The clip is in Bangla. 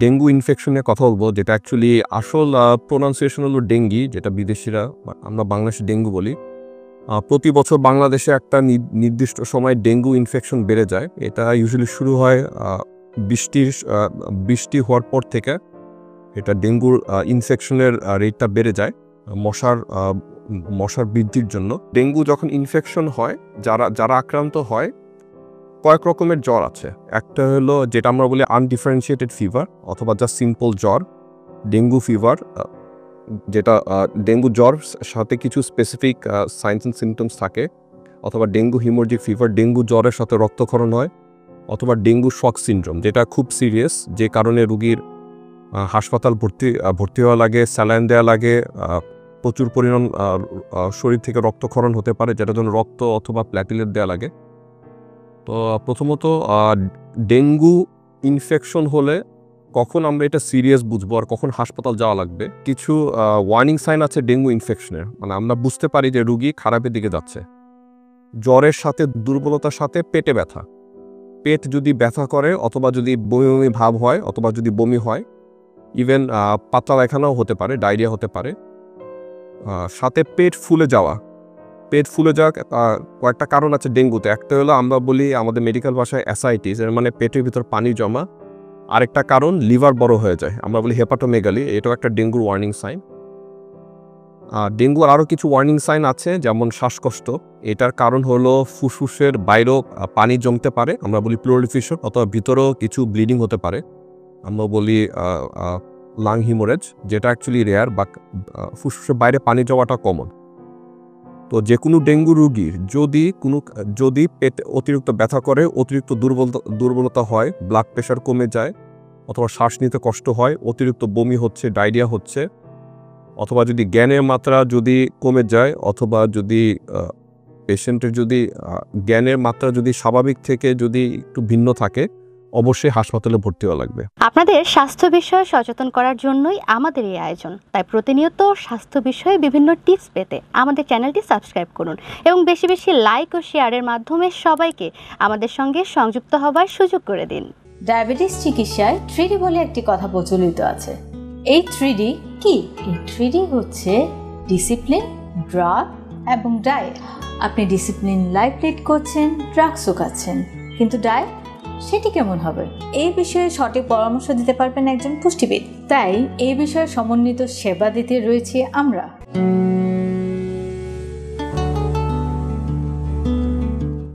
ডেঙ্গু ইনফেকশনের কথা বলবো, যেটা অ্যাকচুয়ালি আসল প্রোনাউন্সিয়েশন হলো ডেঙ্গি, যেটা বিদেশিরা, আমরা বাংলাদেশে ডেঙ্গু বলি। প্রতি বছর বাংলাদেশে একটা নির্দিষ্ট সময় ডেঙ্গু ইনফেকশন বেড়ে যায়। এটা ইউজুয়ালি শুরু হয় বৃষ্টি হওয়ার পর থেকে। এটা ডেঙ্গুর ইনফেকশনের রেটটা বেড়ে যায় মশার বৃদ্ধির জন্য। ডেঙ্গু যখন ইনফেকশন হয়, যারা আক্রান্ত হয়, কয়েক রকমের জ্বর আছে। একটা হলো যেটা আমরা বলি আনডিফারেন্সিয়েটেড ফিভার অথবা জাস্ট সিম্পল জ্বর, ডেঙ্গু ফিভার, যেটা ডেঙ্গু জ্বর সাথে কিছু স্পেসিফিক সাইন্স অ্যান্ড সিমটমস থাকে, অথবা ডেঙ্গু হিমোরজিক ফিভার, ডেঙ্গু জ্বরের সাথে রক্তক্ষরণ হয়, অথবা ডেঙ্গু শক সিনড্রোম, যেটা খুব সিরিয়াস, যে কারণে রোগীর হাসপাতাল ভর্তি হওয়া লাগে, স্যালাইন দেওয়া লাগে, প্রচুর পরিমাণ শরীর থেকে রক্তক্ষরণ হতে পারে, যেটার জন্য রক্ত অথবা প্ল্যাটিলেট দেওয়া লাগে। তো প্রথমত ডেঙ্গু ইনফেকশন হলে কখন আমরা এটা সিরিয়াস বুঝবো আর কখন হাসপাতাল যাওয়া লাগবে, কিছু ওয়ার্নিং সাইন আছে ডেঙ্গু ইনফেকশনের। মানে আমরা বুঝতে পারি যে রুগী খারাপের দিকে যাচ্ছে। জ্বরের সাথে দুর্বলতার সাথে পেটে ব্যথা, পেট যদি ব্যথা করে, অথবা যদি বমি বমি ভাব হয়, অথবা যদি বমি হয়, ইভেন পাতলা পায়খানাও হতে পারে, ডায়রিয়া হতে পারে। সাথে পেট ফুলে যাওয়া কয়েকটা কারণ আছে ডেঙ্গুতে। একটা হলো আমরা বলি আমাদের মেডিকেল ভাষায় অ্যাসাইটিস, এর মানে পেটের ভিতর পানি জমা। আরেকটা কারণ লিভার বড় হয়ে যায়, আমরা বলি হেপাটোমেগালি, এটাও একটা ডেঙ্গুর ওয়ার্নিং সাইন। ডেঙ্গুর আরও কিছু ওয়ার্নিং সাইন আছে, যেমন শ্বাসকষ্ট। এটার কারণ হলো ফুসফুসের বাইরেও পানি জমতে পারে, আমরা বলি প্লুরাল এফিউশন, অথবা ভিতরেও কিছু ব্লিডিং হতে পারে, আমরা বলি লাং হিমোরেজ, যেটা অ্যাকচুয়ালি রেয়ার, বা ফুসফুসের বাইরে পানি যাওয়াটা কমন। তো যে কোনো ডেঙ্গু রোগীর যদি পেটে অতিরিক্ত ব্যথা করে, অতিরিক্ত দুর্বলতা হয়, ব্লাড প্রেশার কমে যায়, অথবা শ্বাস নিতে কষ্ট হয়, অতিরিক্ত বমি হচ্ছে, ডায়রিয়া হচ্ছে, অথবা যদি জ্ঞানের মাত্রা যদি কমে যায়, অথবা যদি পেশেন্টের যদি জ্ঞানের মাত্রা যদি স্বাভাবিক থেকে যদি একটু ভিন্ন থাকে, অবশ্যই হাসপাতালে ভর্তি হওয়া লাগবে। আপনাদের স্বাস্থ্য বিষয়ে সচেতন করার জন্যই আমাদের এই আয়োজন। তাই প্রতিনিয়ত স্বাস্থ্য বিষয়ে বিভিন্ন টিপস পেতে আমাদের চ্যানেলটি সাবস্ক্রাইব করুন এবং বেশি বেশি লাইক ও শেয়ারের মাধ্যমে সবাইকে আমাদের সঙ্গে সংযুক্ত হবার সুযোগ করে দিন। ডায়াবেটিস চিকিৎসায় 3D বলে একটি কথা প্রচলিত আছে। এই 3D কি? এই 3D হচ্ছে ডিসিপ্লিন, ড্রাগ এবং ডায়েট। আপনি ডিসিপ্লিন লাইফ লিড করছেন, ড্রাগসও খাচ্ছেন, কিন্তু ডায়েট সেটি কেমন হবে? এই বিষয়ে সঠিক পরামর্শ দিতে পারবেন একজন পুষ্টিবিদ। তাই এই বিষয়ে সমন্বিত সেবা দিতে রয়েছে আমরা।